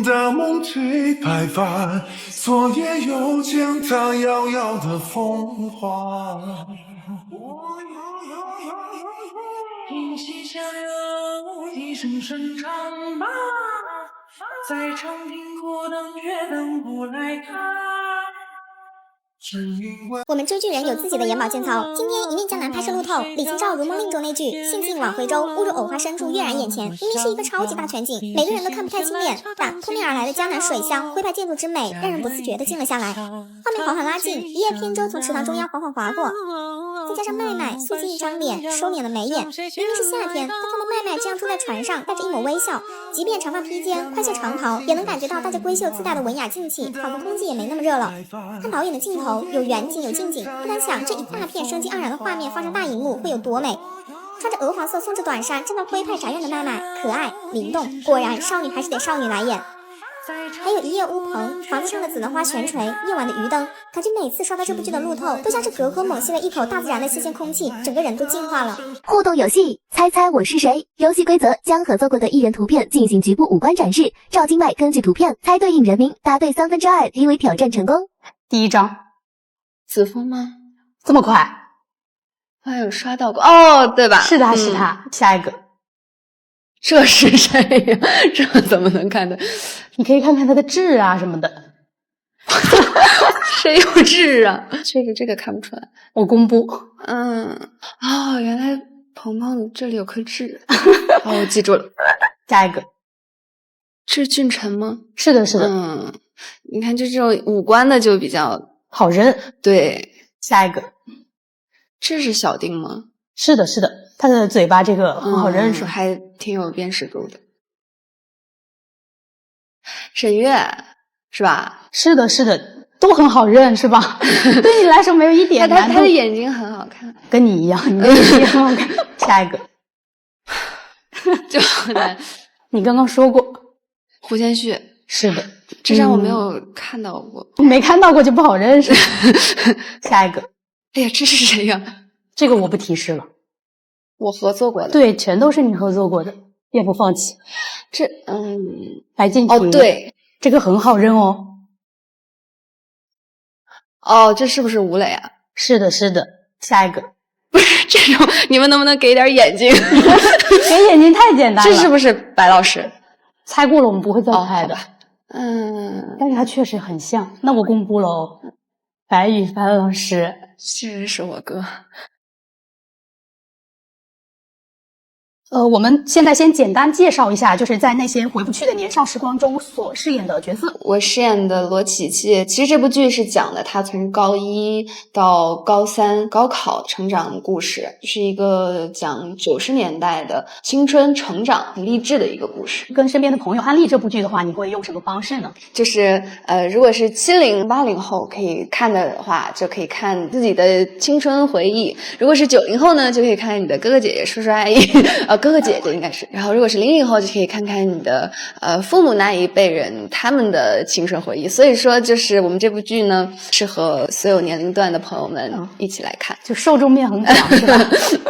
大梦最白发，昨夜又见他遥遥的风华。听西厢有一声声唱罢，在长亭苦等却等不来他。我们追剧人有自己的眼保健操。今天一念江南拍摄路透，李清照如梦令中那句“兴尽晚回舟，误入藕花深处跃然眼前”，明明是一个超级大全景，每个人都看不太清脸，但扑面而来的江南水乡、徽派建筑之美，让人不自觉地静了下来。画面缓缓拉近，一叶扁舟从池塘中央缓缓划过，再加上麦麦素净一张脸，收敛了眉眼。明明是夏天，但看到麦麦这样坐在船上，带着一抹微笑，即便长发披肩、宽袖长袍，也能感觉到大家闺秀自带的文雅静气，仿佛空气也没那么热了。看导演的镜头，有远景有近景，不难想这一大片生机盎然的画面放上大荧幕会有多美。穿着鹅黄色松弛短衫站在徽派宅院的麦麦，可爱灵动，果然少女还是得少女来演。还有一夜乌篷，房子上的紫藤花悬垂，夜晚的鱼灯，感觉每次刷到这部剧的路透，都像是隔空猛吸了一口大自然的新鲜空气，整个人都净化了。互动游戏，猜猜我是谁？游戏规则：将合作过的艺人图片进行局部五官展示，赵今麦根据图片猜对应人名，答对2/2即为挑战成功。第一张，子枫吗？这么快？我有刷到过哦，对吧？是他，是他。下一个，这是谁呀？这怎么能看的？你可以看看他的痣啊什么的。谁有痣啊？这个看不出来。我公布。原来鹏鹏这里有颗痣。好，我记住了。下一个，是俊辰吗？是的，是的。你看，就这种五官的就比较好认。对，下一个，这是小丁吗？是的，是的，他的嘴巴这个很好认识，还挺有辨识度的。沈月是吧？是的，是的，都很好认，是吧？对你来说没有一点难度。他的眼睛很好看，跟你一样，你的眼睛很好看。下一个，就很难。你刚刚说过胡先煦，是的，这张我没有看到过，没看到过就不好认识。下一个，哎呀，这是谁呀？这个我不提示了，我合作过的，对，全都是你合作过的，也不放弃。这白敬亭，对，这个很好认哦。这是不是吴磊啊？是的，是的。下一个，不是这种，你们能不能给点眼睛？给眼睛太简单了。这是不是白老师？猜过了，我们不会再猜的。但是他确实很像。那我公布了哦，白羽凡老师，确实是我哥。我们现在先简单介绍一下，就是在那些回不去的年少时光中所饰演的角色。我饰演的罗琦琦，其实这部剧是讲的他从高1到高3高考成长的故事，是一个讲90年代的青春成长很励志的一个故事。跟身边的朋友安利这部剧的话，你会用什么方式呢？就是如果是70、80后可以看的话，就可以看自己的青春回忆；如果是90后呢，就可以看你的哥哥姐姐、叔叔阿姨。哥哥姐姐应该是，然后如果是00后就可以看看你的父母那一辈人他们的青春回忆。所以说就是我们这部剧呢适合所有年龄段的朋友们一起来看，就受众面很广是吧？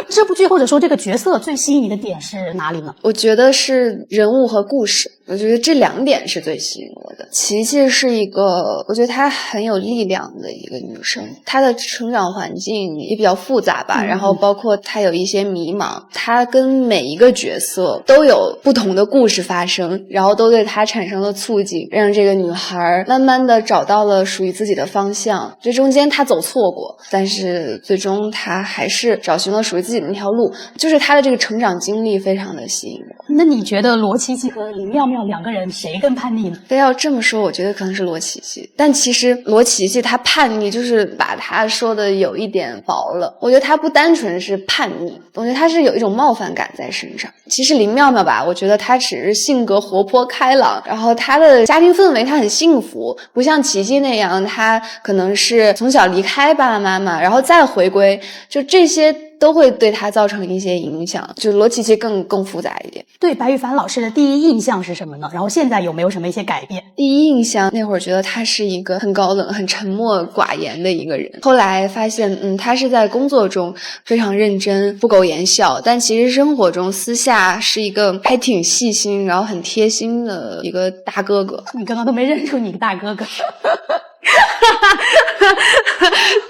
这部剧或者说这个角色最吸引你的点是哪里呢？我觉得是人物和故事，我觉得这2点是最吸引我的。琪琪是一个我觉得她很有力量的一个女生，她的成长环境也比较复杂吧，然后包括她有一些迷茫，她跟每一个角色都有不同的故事发生，然后都对她产生了促进，让这个女孩慢慢的找到了属于自己的方向。这中间她走错过，但是最终她还是找寻了属于自己的那条路，就是她的这个成长经历非常的吸引我。那你觉得罗琦琦和林妙妙两个人谁更叛逆呢？非要这么说，我觉得可能是罗琦琦，但其实罗琦琦她叛逆就是把她说的有一点薄了，我觉得她不单纯是叛逆，我觉得她是有一种冒犯感在身上。其实林妙妙吧，我觉得她只是性格活泼开朗，然后她的家庭氛围她很幸福，不像琦琦那样，她可能是从小离开爸爸妈妈，然后再回归，就这些都会对他造成一些影响。就罗琦琦更复杂一点。对白羽凡老师的第一印象是什么呢？然后现在有没有什么一些改变？第一印象那会儿觉得他是一个很高冷、很沉默寡言的一个人，后来发现，他是在工作中非常认真、不苟言笑，但其实生活中私下是一个还挺细心，然后很贴心的一个大哥哥。你刚刚都没认出你大哥哥。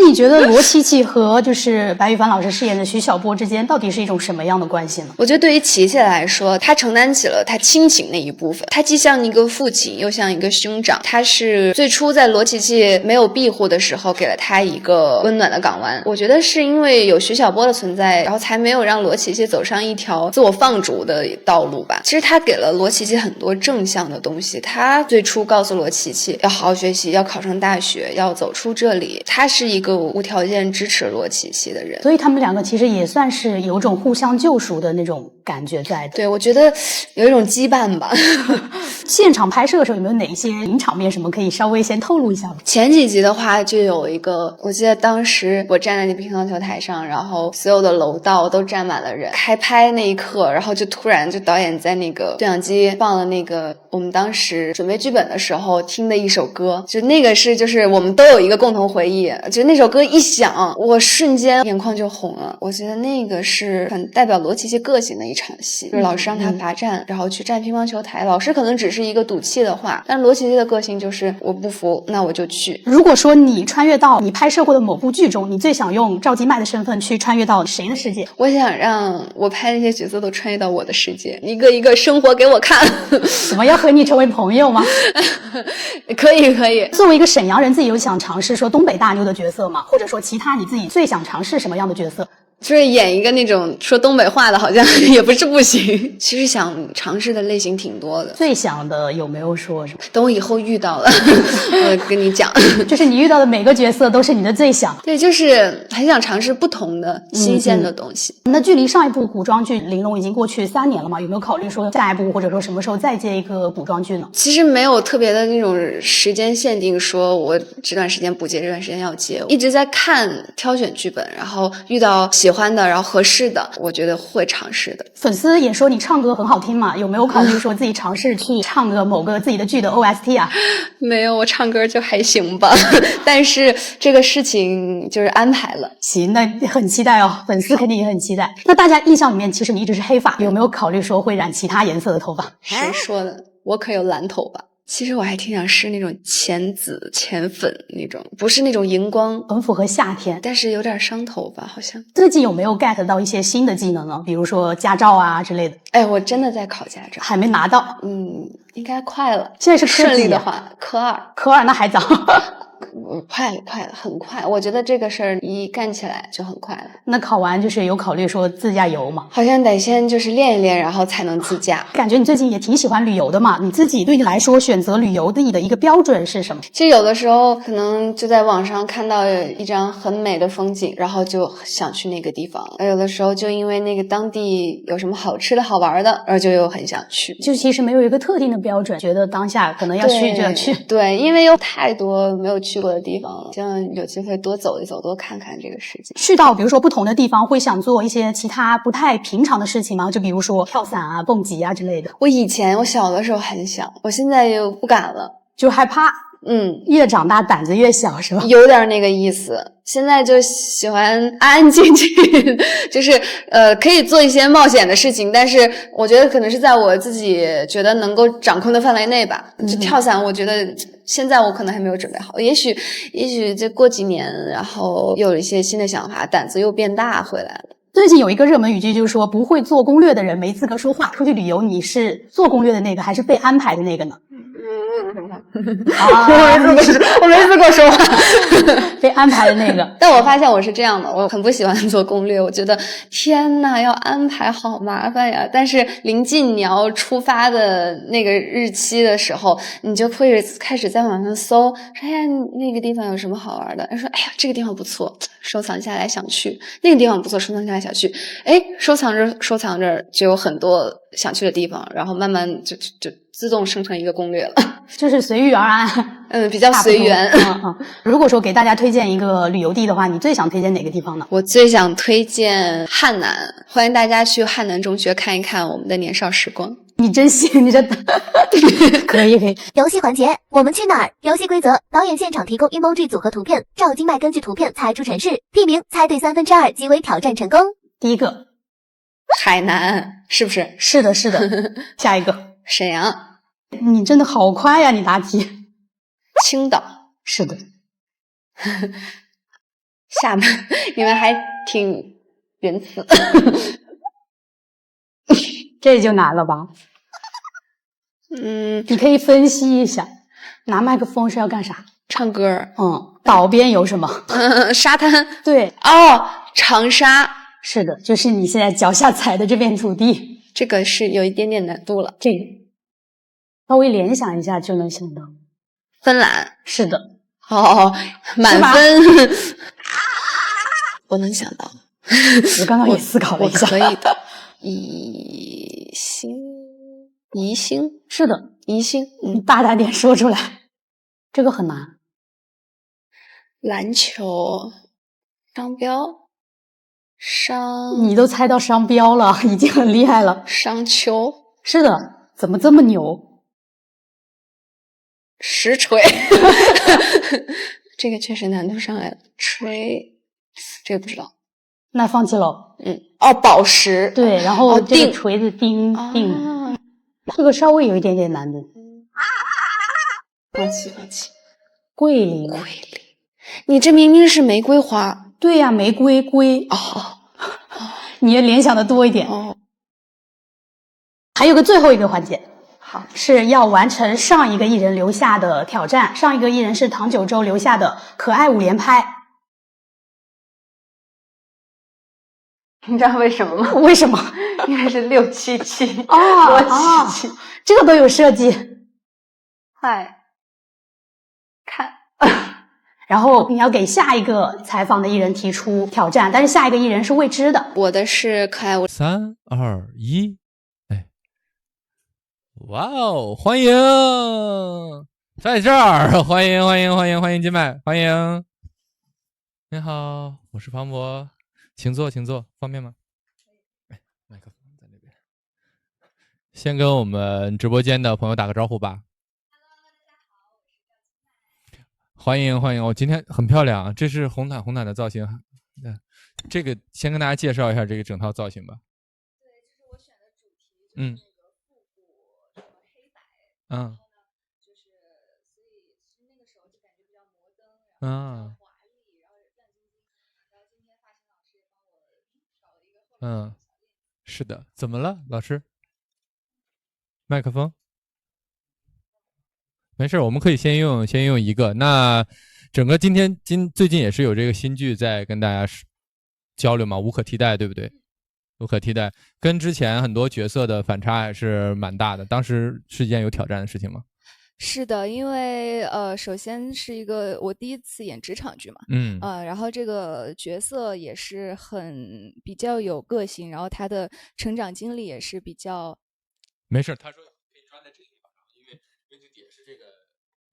你觉得罗琦琦和就是白羽凡老师饰演的徐小波之间到底是一种什么样的关系呢？我觉得对于琦琦来说，他承担起了他亲情那一部分，他既像一个父亲又像一个兄长。他是最初在罗琦琦没有庇护的时候给了他一个温暖的港湾，我觉得是因为有徐小波的存在，然后才没有让罗琦琦走上一条自我放逐的道路吧。其实他给了罗琦琦很多正向的东西，他最初告诉罗琦琦要好好学习，要考上大学，要走出这里，他是一个无条件支持罗琦琦的人。所以他们两个其实也算是有种互相救赎的那种感觉在的。对，我觉得有一种羁绊吧。现场拍摄的时候有没有哪一些名场面什么可以稍微先透露一下吗？前几集的话就有一个，我记得当时我站在那乒乓球台上，然后所有的楼道都站满了人，开拍那一刻，然后就突然就导演在那个对讲机放了那个我们当时准备剧本的时候听的一首歌，就那个是就是我们都有一个共同回忆，就那首歌一响，我瞬间眼眶就红了。我觉得那个是很代表罗琦琦个性的一场戏，就是老师让他罚站，然后去站乒乓球台，老师可能只是一个赌气的话，但罗琦琦的个性就是我不服，那我就去。如果说你穿越到你拍摄过的某部剧中，你最想用赵今麦的身份去穿越到谁的世界？我想让我拍的那些角色都穿越到我的世界，一个一个生活给我看。怎么要和你成为朋友吗？可以可以。作为一个沈阳人，自己有想尝试说东北大妞的角色吗？或者说其他你自己最想尝试什么样的角色？就是演一个那种说东北话的，好像也不是不行。其实想尝试的类型挺多的。最想的有没有说什么？等我以后遇到了，我跟你讲。就是你遇到的每个角色都是你的最想。对，就是很想尝试不同的、新鲜的东西。那距离上一部古装剧《玲珑》已经过去3年了嘛？有没有考虑说下一部，或者说什么时候再接一个古装剧呢？其实没有特别的那种时间限定，说我这段时间不接，这段时间要接。一直在挑选剧本，然后遇到喜欢的，然后合适的，我觉得会尝试的。粉丝也说你唱歌很好听嘛，有没有考虑说自己尝试去唱个某个自己的剧的 OST 啊？没有，我唱歌就还行吧。但是这个事情就是安排了。行，那很期待哦，粉丝肯定也很期待。那大家印象里面其实你一直是黑发，有没有考虑说会染其他颜色的头发？谁说的？我可有蓝头发。其实我还挺想试那种浅紫、浅粉那种，不是那种荧光，很符合夏天，但是有点伤头发好像。最近有没有 get 到一些新的技能呢？比如说驾照啊之类的？哎，我真的在考驾照，还没拿到。应该快了。现在是科顺利的话，科2。科2那还早。快了，很快。我觉得这个事儿一干起来就很快了。那考完就是有考虑说自驾游吗？好像得先就是练一练，然后才能自驾。感觉你最近也挺喜欢旅游的嘛，你自己对你来说选择旅游的你的一个标准是什么？其实有的时候可能就在网上看到一张很美的风景，然后就想去那个地方。有的时候就因为那个当地有什么好吃的好玩的，然后就又很想去。就其实没有一个特定的标准，觉得当下可能要去就要去。对，因为有太多没有去过的地方了，希望有机会多走一走，多看看这个世界。去到比如说不同的地方，会想做一些其他不太平常的事情吗？就比如说跳伞啊、蹦极啊之类的。我小的时候很想，我现在又不敢了，就害怕。越长大胆子越小是吧？有点那个意思。现在就喜欢安安静静，就是可以做一些冒险的事情，但是我觉得可能是在我自己觉得能够掌控的范围内吧。就跳伞，我觉得现在我可能还没有准备好，也许这过几年，然后又有一些新的想法，胆子又变大回来了。最近有一个热门语句，就是说不会做攻略的人没资格说话。出去旅游，你是做攻略的那个，还是被安排的那个呢？我没资格说话。被安排的那个。但我发现我是这样的，我很不喜欢做攻略，我觉得天哪，要安排好麻烦呀。但是临近你要出发的那个日期的时候，你就会开始在网上搜，说哎呀那个地方有什么好玩的，说哎呀这个地方不错，收藏下来想去，那个地方不错，收藏下来想去，哎收藏着就有很多想去的地方，然后慢慢就自动生成一个攻略了。就是随遇而安。比较随缘。如果说给大家推荐一个旅游地的话，你最想推荐哪个地方呢？我最想推荐汉南，欢迎大家去汉南中学看一看我们的年少时光。你真行，你真的可以。游戏环节，我们去哪儿？游戏规则：导演现场提供 emoji 组合图片，赵金麦根据图片猜出城市地名，猜对2/3即为挑战成功。第一个，海南是不是？是的。下一个，沈阳。你真的好快呀，你答题。青岛。是的。厦门，你们还挺仁慈。这就难了吧？你可以分析一下，拿麦克风是要干啥？唱歌。岛边有什么？沙滩。对。长沙。是的，就是你现在脚下踩的这片土地。这个是有一点点难度了。这个稍微联想一下就能想到。芬兰。是的。满分。我能想到。我刚刚也思考了一下。我可以的。宜兴。是的，宜兴。你大胆点说出来，这个很难。篮球。商标。你都猜到商标了，已经很厉害了。商丘。是的，怎么这么牛？实锤。这个确实难度上来了。锤，这个不知道。那放弃了。宝石。对，然后这个锤子钉。这个稍微有一点点难度。放弃。桂林。你这明明是玫瑰花。对呀，玫瑰龟。你也联想的多一点。还有个最后一个环节。好，是要完成上一个艺人留下的挑战。上一个艺人是唐九洲留下的可爱5连拍。你知道为什么吗？为什么？因为是677。777，这个都有设计。看。然后你要给下一个采访的艺人提出挑战，但是下一个艺人是未知的。我的是可爱3、2、1，哇哦，欢迎，在这儿，欢迎金麦，欢迎。你好，我是庞博，请坐，方便吗？麦克风在那边。先跟我们直播间的朋友打个招呼吧。欢迎！我今天很漂亮，这是红毯的造型。这个先跟大家介绍一下这个整套造型吧。对，就是我选的主题就是那个复古什么黑白，就是所以其实那个时候就感觉比较摩登，然后华丽，然后亮晶晶。然后今天发型老师也帮我找了一个后面的小链子。是的，怎么了，老师？麦克风。没事，我们可以先用一个。那整个最近也是有这个新剧在跟大家交流嘛，无可替代，对不对？无可替代，跟之前很多角色的反差还是蛮大的。当时是一件有挑战的事情吗？是的，因为首先是一个我第一次演职场剧嘛，然后这个角色也是比较有个性，然后他的成长经历也是比较。没事，他说可以装在这个地方，因为底下是这个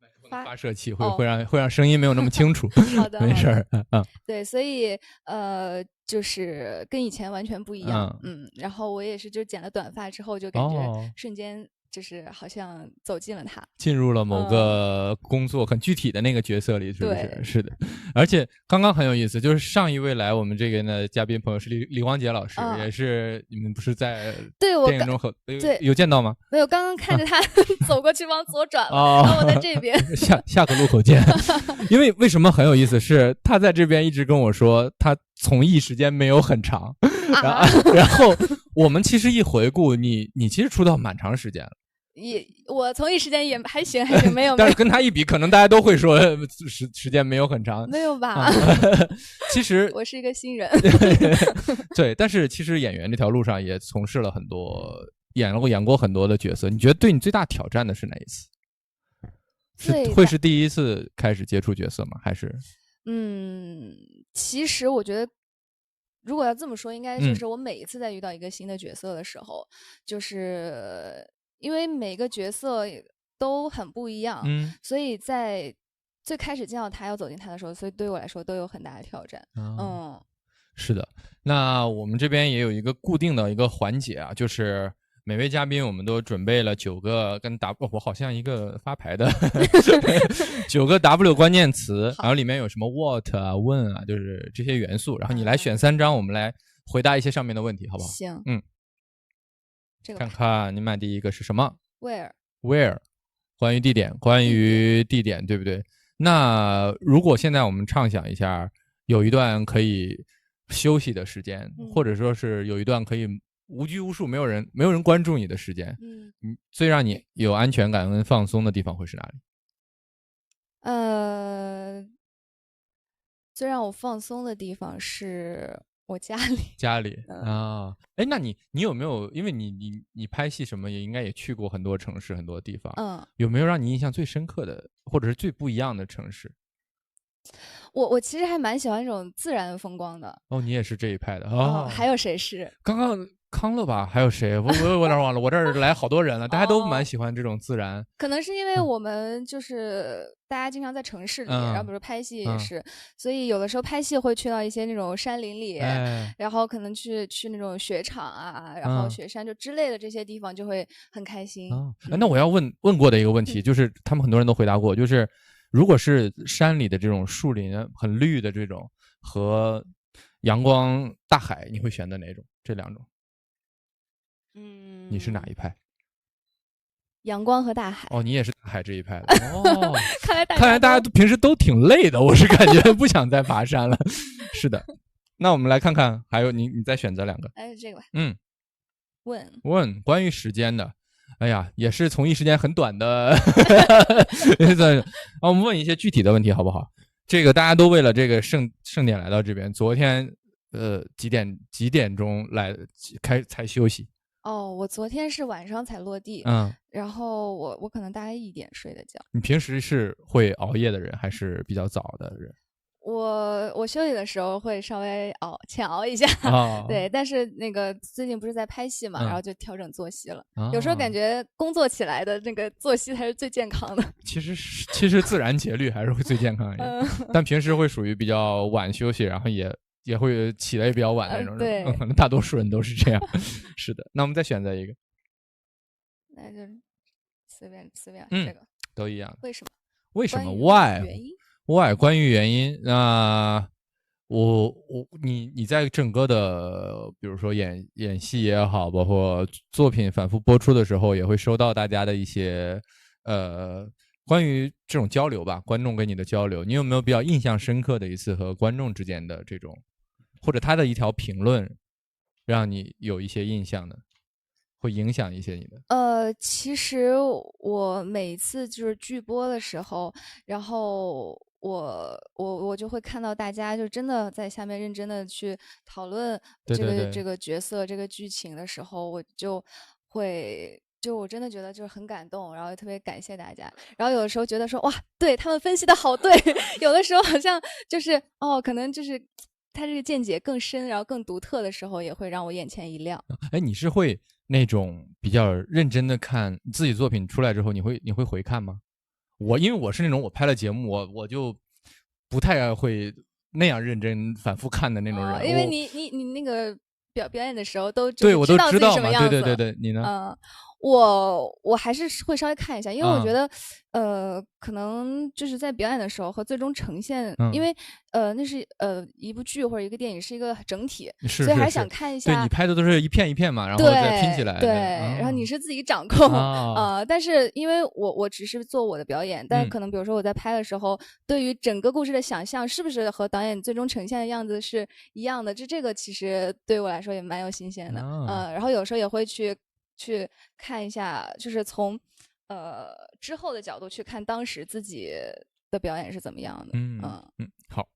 麦克风的发射器，会让声音没有那么清楚。好的，没事。对，所以就是跟以前完全不一样。然后我也是就剪了短发之后，就感觉瞬间就是好像走进了他，进入了某个工作很具体的那个角色里，是不是？对，是的。而且刚刚很有意思，就是上一位来我们这边的嘉宾朋友是李光洁老师，也是你们不是在电影中有见到吗？没有，刚刚看着他走过去往左转了，然后我在这边。下个路口见。因为为什么很有意思，是他在这边一直跟我说他从艺时间没有很长，然后我们其实一回顾，你其实出道蛮长时间了。我从艺时间也还行，没有。但是跟他一比，可能大家都会说时间没有很长。没有吧？其实我是一个新人。对，但是其实演员这条路上也从事了很多，演过很多的角色。你觉得对你最大挑战的是哪一次？会是第一次开始接触角色吗？还是？其实我觉得。如果要这么说，应该就是我每一次在遇到一个新的角色的时候，就是因为每个角色都很不一样，所以在最开始见到他要走进他的时候，所以对于我来说都有很大的挑战。是的。那我们这边也有一个固定的一个环节啊，就是每位嘉宾我们都准备了9个跟 W， 我好像一个发牌的9个 W 关键词，然后里面有什么 what 啊 when 啊，就是这些元素，然后你来选3张，我们来回答一些上面的问题，好不好？行，这个看看你买第一个是什么 ？Where， 关于地点，对不对？那如果现在我们畅想一下，有一段可以休息的时间，或者说是有一段可以无拘无束，没有人关注你的时间，最让你有安全感跟放松的地方会是哪里？最让我放松的地方是我家里啊。那你有没有，因为你拍戏什么也应该也去过很多城市很多地方，有没有让你印象最深刻的或者是最不一样的城市？我其实还蛮喜欢这种自然风光的。你也是这一派的还有谁是？刚刚康乐吧？还有谁？我有点忘了。我这儿来好多人了，大家都蛮喜欢这种自然。可能是因为我们就是大家经常在城市里，然后比如拍戏也是，所以有的时候拍戏会去到一些那种山林里，然后可能去那种雪场啊，然后雪山就之类的这些地方就会很开心。那我要问过的一个问题，就是他们很多人都回答过，就是如果是山里的这种树林很绿的这种和阳光大海，你会选择哪种？这2种？你是哪一派？阳光和大海。你也是大海这一派的。看来大家平时都挺累的，我是感觉不想再爬山了。是的，那我们来看看，还有你再选择2个。这个吧。问关于时间的。哎呀，也是从艺时间很短的。我们问一些具体的问题好不好？这个大家都为了这个盛典来到这边，昨天几点钟来才休息？我昨天是晚上才落地，然后我可能大概1点睡的觉。你平时是会熬夜的人还是比较早的人？我休息的时候会稍微浅熬一下，对，但是那个最近不是在拍戏嘛，然后就调整作息了。有时候感觉工作起来的那个作息才是最健康的。其实自然节律还是会最健康一点，但平时会属于比较晚休息，然后也会起来也比较晚那种。对，可能大多数人都是这样。是的，那我们再选择一个。那就随便这个都一样。为什么 ？Why？ 关于原因，那你在整个的，比如说演戏也好，包括作品反复播出的时候，也会收到大家的一些关于这种交流吧，观众跟你的交流，你有没有比较印象深刻的一次和观众之间的这种，或者他的一条评论，让你有一些印象的？会影响一些你的？其实我每次就是剧播的时候，然后我就会看到大家就真的在下面认真的去讨论这个角色这个剧情的时候，我就会我真的觉得就是很感动，然后特别感谢大家。然后有的时候觉得说哇，对他们分析的好对，有的时候好像就是可能就是他这个见解更深，然后更独特的时候，也会让我眼前一亮。你是会那种比较认真的看自己作品出来之后，你会回看吗？因为我是那种我拍了节目，我就不太会那样认真反复看的那种人。因为你那个表演的时候都对我都知道嘛，对，你呢？我还是会稍微看一下，因为我觉得可能就是在表演的时候和最终呈现，因为那是一部剧或者一个电影是一个整体，所以还是想看一下。对，你拍的都是一片一片嘛，然后再拼起来。对，然后你是自己掌控但是因为我只是做我的表演，但可能比如说我在拍的时候，对于整个故事的想象是不是和导演最终呈现的样子是一样的，这个其实对我来说也蛮有新鲜的。然后有时候也会去看一下，就是从之后的角度去看当时自己的表演是怎么样的。好，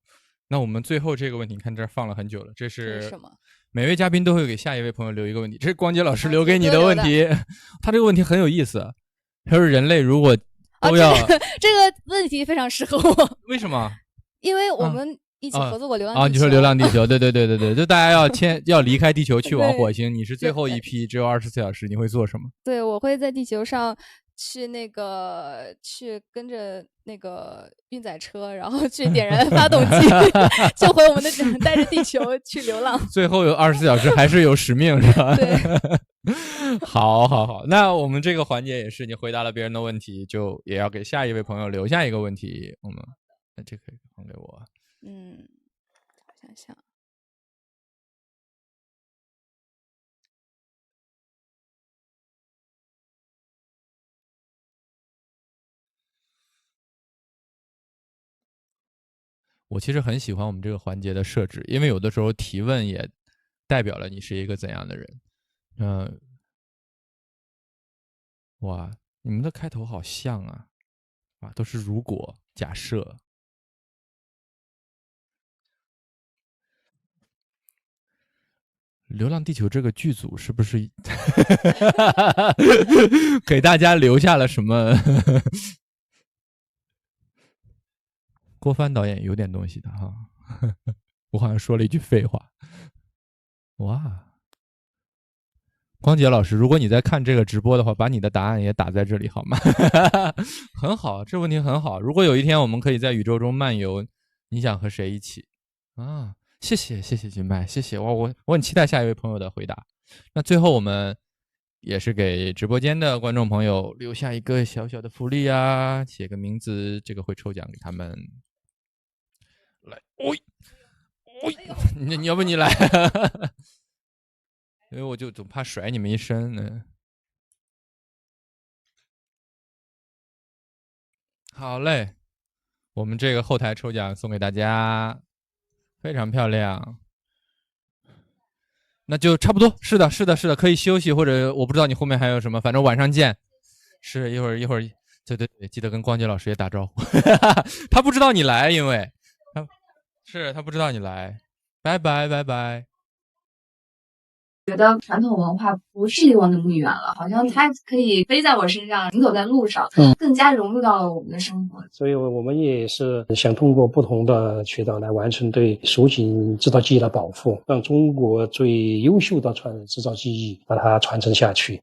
那我们最后这个问题，看这儿放了很久了，这是什么？每位嘉宾都会给下一位朋友留一个问题，这是光洁老师留给你的问题。他这个问题很有意思，他说人类如果都要这个问题非常适合我。为什么？因为我们一起合作过《流浪地球》你说《流浪地球》，对，就大家要离开地球去往火星，你是最后一批，只有24小时，你会做什么？对，我会在地球上去跟着那个运载车，然后去点燃发动机，救回我们的带着地球去流浪。最后有24小时还是有使命是吧？对。好，那我们这个环节也是，你回答了别人的问题，就也要给下一位朋友留下一个问题。那这可以还给我。想想。我其实很喜欢我们这个环节的设置，因为有的时候提问也代表了你是一个怎样的人。哇，你们的开头好像啊，哇，都是如果、假设。《流浪地球》这个剧组是不是给大家留下了什么？郭帆导演有点东西的哈，我好像说了一句废话。哇，光杰老师，如果你在看这个直播的话，把你的答案也打在这里好吗？很好，这问题很好。如果有一天我们可以在宇宙中漫游，你想和谁一起啊？谢谢金麦，谢谢我很期待下一位朋友的回答。那最后我们也是给直播间的观众朋友留下一个小小的福利啊，写个名字，这个会抽奖给他们。来，你要不你来，因为我就总怕甩你们一身呢。好嘞，我们这个后台抽奖送给大家。非常漂亮，那就差不多。是的，可以休息，或者我不知道你后面还有什么，反正晚上见。是一会儿，对，记得跟光杰老师也打招呼。他不知道你来，因为他不知道你来。拜拜。觉得传统文化不是离我那么远了，好像它可以背在我身上，行走在路上，更加融入到了我们的生活。所以我们也是想通过不同的渠道来完成对蜀锦制造技艺的保护，让中国最优秀的制造技艺把它传承下去。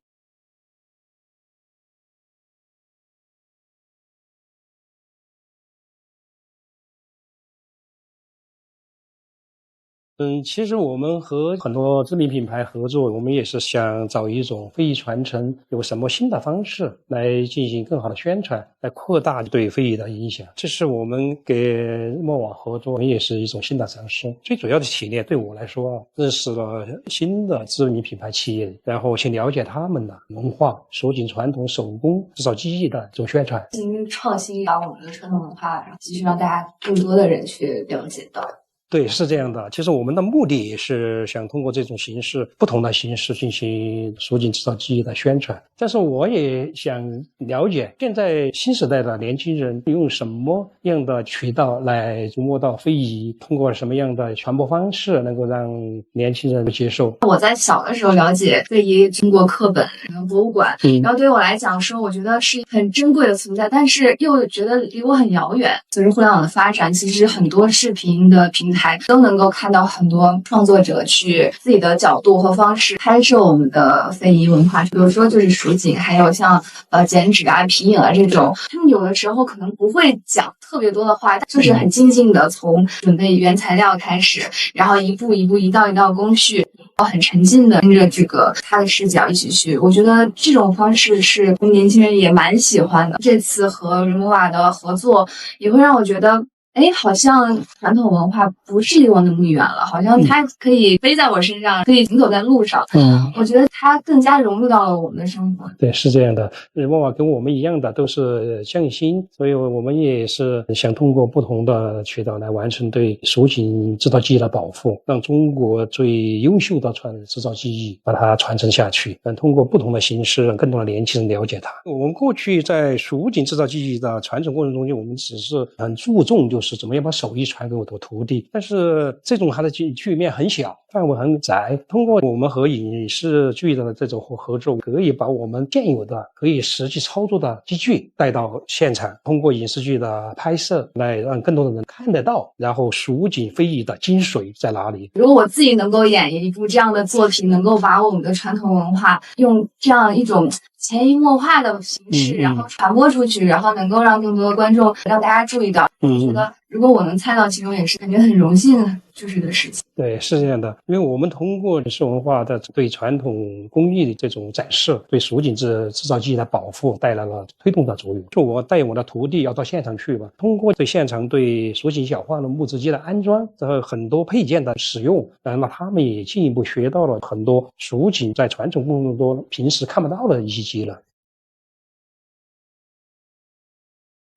其实我们和很多知名品牌合作，我们也是想找一种非遗传承，有什么新的方式来进行更好的宣传，来扩大对非遗的影响。这是我们给墨网合作，我们也是一种新的尝试。最主要的体验对我来说，认识了新的知名品牌企业，然后去了解他们的文化、蜀锦传统手工制造技艺的这种宣传，进行创新，把我们的传统文化继续让大家更多的人去了解到。对，是这样的。其实我们的目的也是想通过这种形式，不同的形式进行蜀锦制造技艺的宣传。但是我也想了解，现在新时代的年轻人用什么样的渠道来琢磨到非遗，通过什么样的传播方式能够让年轻人接受。我在小的时候了解非遗通过课本、博物馆，然后对于我来讲说，我觉得是很珍贵的存在，但是又觉得离我很遥远。随着互联网的发展，其实很多视频的平台都能够看到很多创作者去自己的角度和方式拍摄我们的非遗文化，比如说就是蜀锦，还有像剪纸啊、皮影啊这种，他们有的时候可能不会讲特别多的话，就是很精进的从准备原材料开始，然后一步一步、一道一道工序，很沉浸的跟着这个他的视角一起去。我觉得这种方式是年轻人也蛮喜欢的。这次和Remova的合作也会让我觉得好像传统文化不是离我那么远了，好像它可以背在我身上，可以行走在路上。我觉得它更加融入到了我们的生活。对，是这样的。Remova跟我们一样的都是匠心，所以我们也是想通过不同的渠道来完成对蜀锦制造技艺的保护，让中国最优秀的制造技艺把它传承下去。通过不同的形式，让更多的年轻人了解它。我们过去在蜀锦制造技艺的传承过程中间，我们只是很注重就是怎么样把手艺传给我的徒弟，但是这种它的局面很小，范围很窄。通过我们和影视剧的这种合作，可以把我们现有的可以实际操作的机具带到现场，通过影视剧的拍摄来让更多的人看得到，然后蜀锦非遗的精髓在哪里。如果我自己能够演绎一部这样的作品，能够把我们的传统文化用这样一种潜移默化的形式，然后传播出去，然后能够让更多的观众让大家注意到。我觉得如果我能参与到其中，也是感觉很荣幸的事情。对，是这样的，因为我们通过历史文化的对传统工艺的这种展示，对蜀锦制造技艺的保护带来了推动的作用。就我带我的徒弟要到现场去吧，通过对现场对蜀锦小画的木质机的安装，然后很多配件的使用，那他们也进一步学到了很多蜀锦在传统工作中平时看不到的一些技能。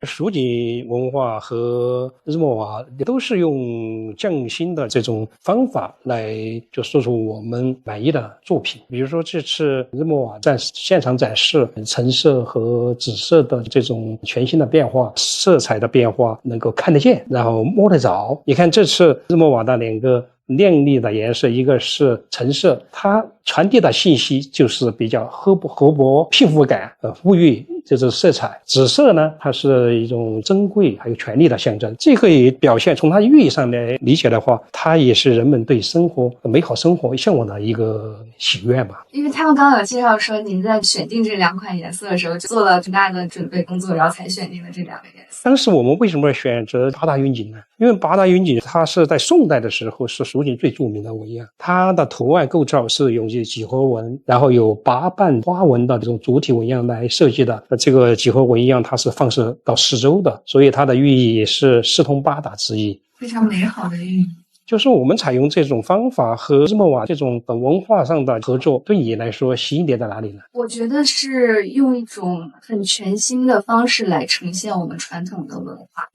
蜀锦文化和日喀瓦都是用匠心的这种方法来就做出我们满意的作品。比如说这次日喀瓦在现场展示橙色和紫色的这种全新的变化，色彩的变化能够看得见，然后摸得着。你看这次日喀瓦的两个亮丽的颜色，一个是橙色，它传递的信息就是比较厚薄、幸福感、富裕这种色彩。紫色呢，它是一种珍贵还有权力的象征。这个也表现从它寓意上来理解的话，它也是人们对生活美好生活向往的一个喜悦吧。因为他们刚刚有介绍说，您在选定这2款颜色的时候，就做了很大的准备工作，然后才选定了这2个颜色。当时我们为什么选择八大云锦呢？因为八大云锦它是在宋代的时候是蜀锦最著名的纹样，它的图案构造是用几何纹，然后有8瓣花纹的这种主体纹样来设计的。这个几何纹样它是放射到四周的，所以它的寓意也是四通八达之意，非常美好的寓意。就是我们采用这种方法和日喀瓦这种文化上的合作，对你来说吸引点在哪里呢？我觉得是用一种很全新的方式来呈现我们传统的文化。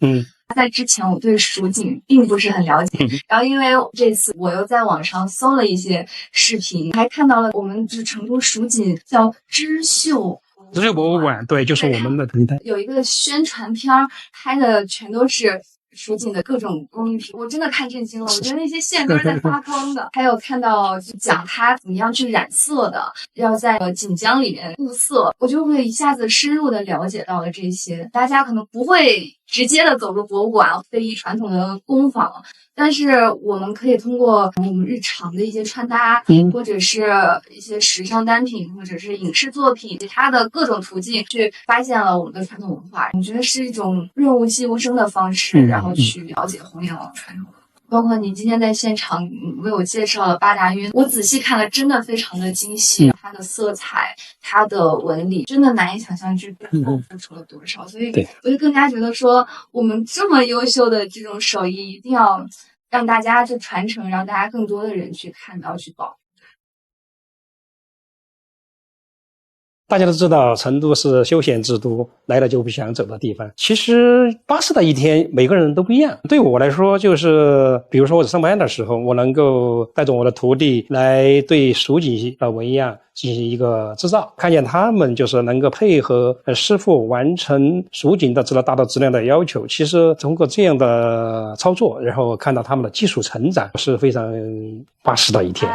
在之前我对蜀锦并不是很了解，然后因为这次我又在网上搜了一些视频，还看到了我们成都蜀锦叫织绣博物馆，对，就是我们的平台。有一个宣传片拍的全都是蜀锦的各种工艺品，我真的看震惊了。我觉得那些线都是在发光的。还有看到就讲它怎么样去染色的，要在锦浆里面固色，我就会一下子深入的了解到了这些。大家可能不会直接的走入博物馆，非遗传统的工坊，但是我们可以通过我们日常的一些穿搭，或者是一些时尚单品，或者是影视作品，其他的各种途径去发现了我们的传统文化。我觉得是一种润物细无声的方式，然后去了解弘扬传统文化。包括你今天在现场为我介绍了八达云，我仔细看了，真的非常的精细，它的色彩，它的纹理，真的难以想象这背后付出了多少。所以我就更加觉得说，我们这么优秀的这种手艺，一定要让大家去传承，让大家更多的人去看到，去保护。大家都知道成都是休闲之都，来了就不想走的地方。其实80的一天每个人都不一样，对我来说就是比如说我上班的时候，我能够带着我的徒弟来对蜀锦的纹样进行一个制造，看见他们就是能够配合师傅完成蜀锦的达到质量的要求。其实通过这样的操作，然后看到他们的技术成长，是非常80的一天。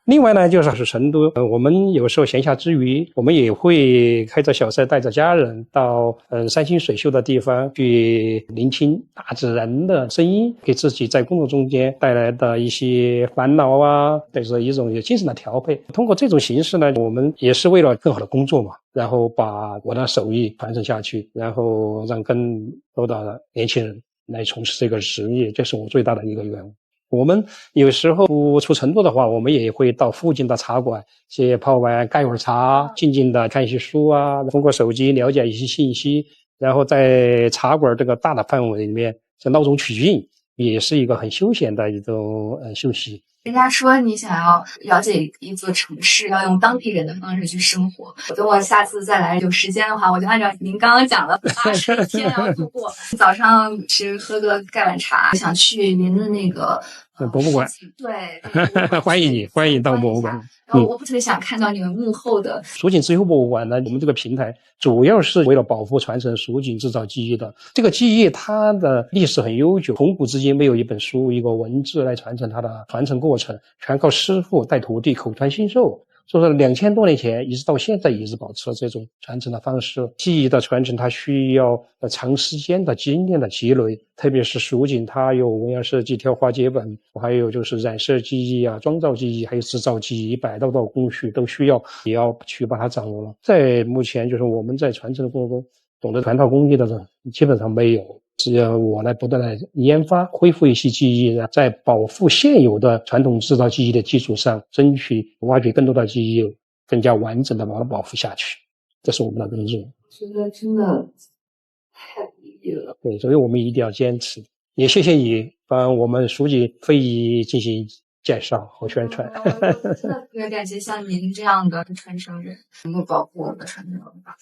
另外呢，就是成都，我们有时候闲暇之余，我们也会开着小车带着家人到山清水秀的地方去聆听大自然的声音，给自己在工作中间带来的一些烦恼啊，带着一种有精神的调配。通过这种形式呢，我们也是为了更好的工作嘛，然后把我的手艺传承下去，然后让更多的年轻人来从事这个职业，这是我最大的一个愿望。我们有时候出成都的话，我们也会到附近的茶馆去泡碗盖碗茶，静静的看一些书啊，通过手机了解一些信息，然后在茶馆这个大的范围里面就闹中取静，也是一个很休闲的一种休息。人家说你想要了解一座城市，要用当地人的方式去生活。等我下次再来有时间的话，我就按照您刚刚讲的80天要度过。早上是喝个盖碗茶，想去您的那个博物馆。对，欢迎你，欢迎到博物馆。然后我特别想看到你们幕后的蜀锦织绣博物馆呢，我们这个平台主要是为了保护传承蜀锦制造技艺的。这个技艺它的历史很悠久，从古至今没有一本书一个文字来传承它的传承过程，全靠师傅带徒弟口传心授。所以说2000多年前一直到现在一直保持了这种传承的方式。技艺的传承它需要长时间的经验的积累，特别是蜀锦它有纹样设计、挑花接本，还有就是染色技艺啊、妆造技艺，还有制造技艺100多道工序都需要也要去把它掌握了。在目前就是我们在传承的过程中，懂得传统工艺的人基本上没有，只要我来不断的研发恢复一些技艺，在保护现有的传统制造技艺的基础上，争取挖掘更多的技艺，更加完整的把它保护下去，这是我们的工作。觉得真的太不易了。对，所以我们一定要坚持。也谢谢你帮我们蜀锦非遗进行介绍和宣传。真的特别感谢像您这样的传承人，能够保护我们的传承文化。